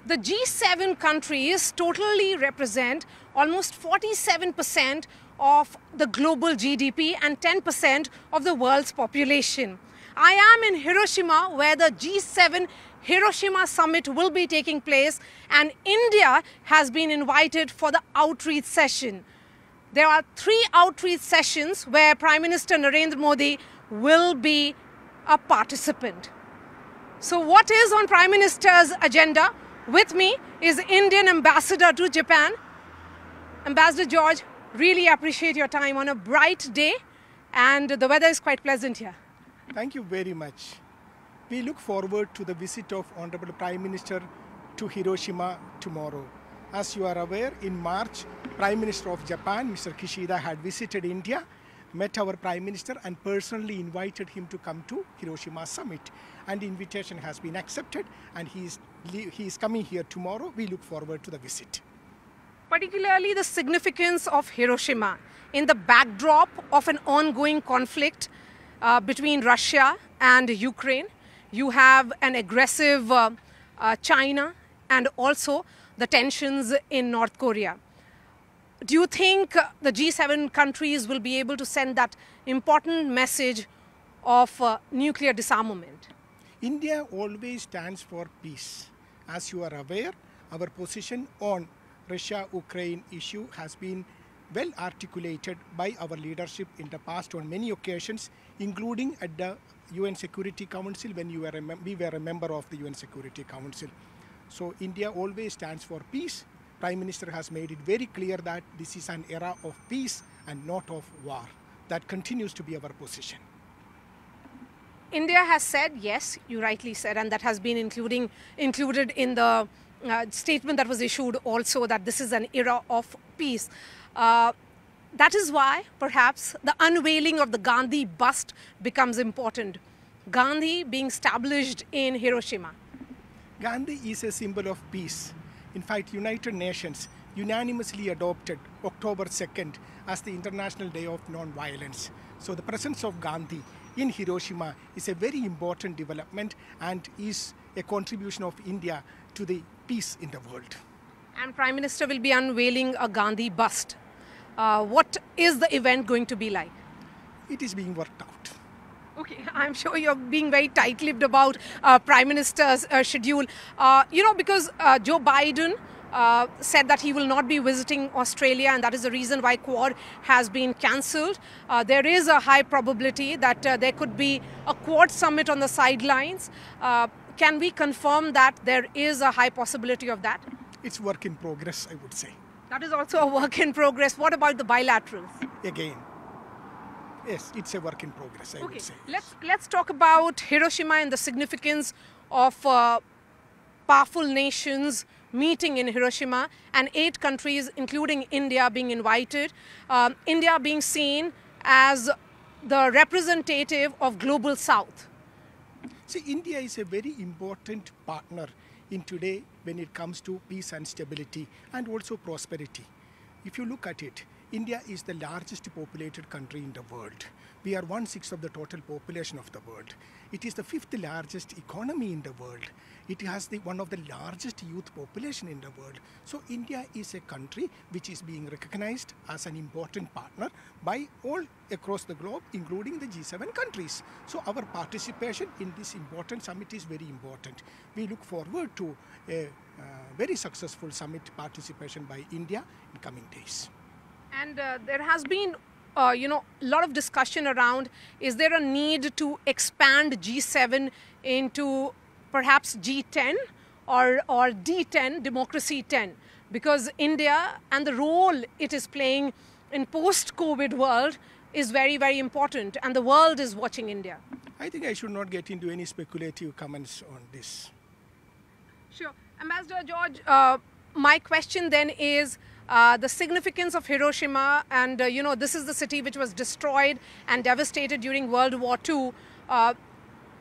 The G7 countries totally represent almost 47% of the global GDP and 10% of the world's population. I am in Hiroshima, where the G7 Hiroshima summit will be taking place, and India has been invited for the outreach session. There are 3 outreach sessions where Prime Minister Narendra Modi will be a participant. So what is on Prime Minister's agenda? With me is Indian Ambassador to Japan. Ambassador George, really appreciate your time on a bright day, and the weather is quite pleasant here. Thank you very much. We look forward to the visit of Honorable Prime Minister to Hiroshima tomorrow. As you are aware, in March, Prime Minister of Japan, Mr. Kishida, had visited India, met our Prime Minister and personally invited him to come to Hiroshima summit. And the invitation has been accepted, and he is coming here tomorrow. We look forward to the visit. Particularly the significance of Hiroshima in the backdrop of an ongoing conflict between Russia and Ukraine. You have an aggressive China and also the tensions in North Korea. Do you think the G7 countries will be able to send that important message of nuclear disarmament? India always stands for peace. As you are aware, our position on Russia-Ukraine issue has been well articulated by our leadership in the past on many occasions, including at the UN Security Council when we were a member of the UN Security Council. So India always stands for peace. Prime Minister has made it very clear that this is an era of peace and not of war. That continues to be our position. India has said, yes, you rightly said, and that has been included in the statement that was issued also, that this is an era of peace. That is why perhaps the unveiling of the Gandhi bust becomes important. Gandhi being established in Hiroshima. Gandhi is a symbol of peace. In fact, United Nations unanimously adopted October 2nd as the International Day of Non-Violence. So the presence of Gandhi in Hiroshima is a very important development and is a contribution of India to the peace in the world. And Prime Minister will be unveiling a Gandhi bust. What is the event going to be like? It is being worked out. Okay, I'm sure you're being very tight-lipped about Prime Minister's schedule. Because Joe Biden said that he will not be visiting Australia, and that is the reason why Quad has been cancelled. There is a high probability that there could be a Quad summit on the sidelines. Can we confirm that there is a high possibility of that? It's work in progress, I would say. That is also a work in progress. What about the bilaterals? Again, yes, it's a work in progress, I would say. Let's talk about Hiroshima and the significance of powerful nations meeting in Hiroshima and 8 countries, including India, being invited. India being seen as the representative of Global South. See, India is a very important partner in today when it comes to peace and stability and also prosperity. If you look at it, India is the largest populated country in the world. We are 1/6 of the total population of the world. It is the 5th largest economy in the world. It has one of the largest youth population in the world. So India is a country which is being recognized as an important partner by all across the globe, including the G7 countries. So our participation in this important summit is very important. We look forward to a very successful summit participation by India in coming days. And there has been a lot of discussion around, is there a need to expand G7 into perhaps G10 or D10, Democracy 10? Because India and the role it is playing in post-COVID world is very, very important, and the world is watching India. I think I should not get into any speculative comments on this. Sure. Ambassador George, my question then is, the significance of Hiroshima, and this is the city which was destroyed and devastated during World War II.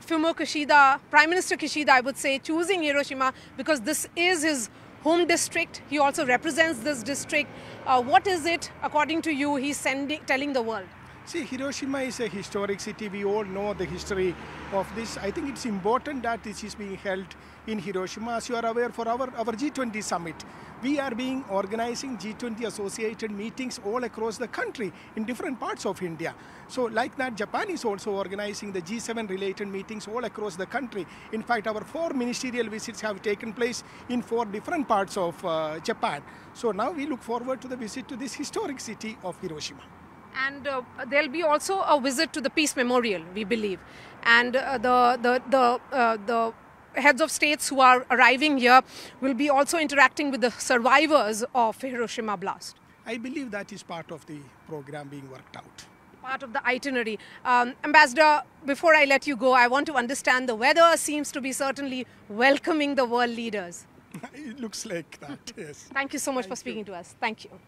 Prime Minister Kishida, I would say, choosing Hiroshima because this is his home district. He also represents this district. What is it, according to you, he's telling the world? See, Hiroshima is a historic city. We all know the history of this. I think it's important that this is being held in Hiroshima. As you are aware, for our G20 summit, we are organizing G20 associated meetings all across the country in different parts of India. So like that, Japan is also organizing the G7 related meetings all across the country. In fact, our 4 ministerial visits have taken place in 4 different parts of Japan. So now we look forward to the visit to this historic city of Hiroshima. And there'll be also a visit to the Peace Memorial, we believe. And the heads of states who are arriving here will be also interacting with the survivors of Hiroshima blast. I believe that is part of the program being worked out. Part of the itinerary. Ambassador, before I let you go, I want to understand the weather seems to be certainly welcoming the world leaders. It looks like that, yes. Thank you so much for speaking to us. Thank you.